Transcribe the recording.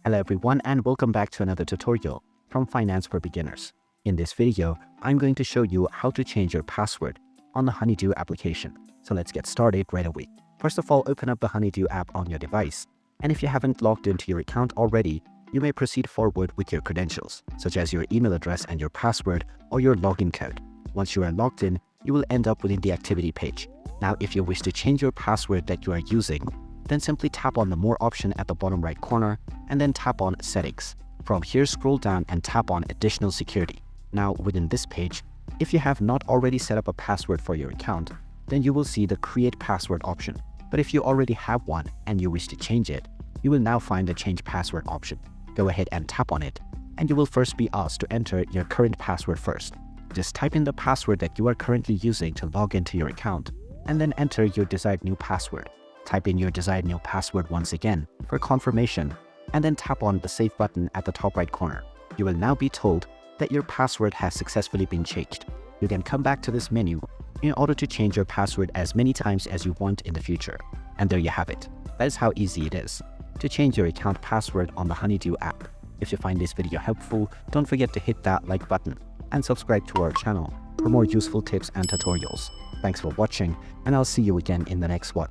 Hello everyone and welcome back to another tutorial from Finance for Beginners. In this video, I'm going to show you how to change your password on the Honeydue application. So let's get started right away. First of all, open up the Honeydue app on your device. And if you haven't logged into your account already, you may proceed forward with your credentials, such as your email address and your password or your login code. Once you are logged in, you will end up within the activity page. Now, if you wish to change your password that you are using, then simply tap on the More option at the bottom right corner and then tap on Settings. From here, scroll down and tap on Additional Security. Now, within this page, if you have not already set up a password for your account, then you will see the Create Password option. But if you already have one and you wish to change it, you will now find the Change Password option. Go ahead and tap on it, and you will first be asked to enter your current password first. Just type in the password that you are currently using to log into your account, and then enter your desired new password. Type in your desired new password once again for confirmation, and then tap on the Save button at the top right corner. You will now be told that your password has successfully been changed. You can come back to this menu in order to change your password as many times as you want in the future. And there you have it. That is how easy it is to change your account password on the Honeydue app. If you find this video helpful, don't forget to hit that like button and subscribe to our channel for more useful tips and tutorials. Thanks for watching, and I'll see you again in the next one.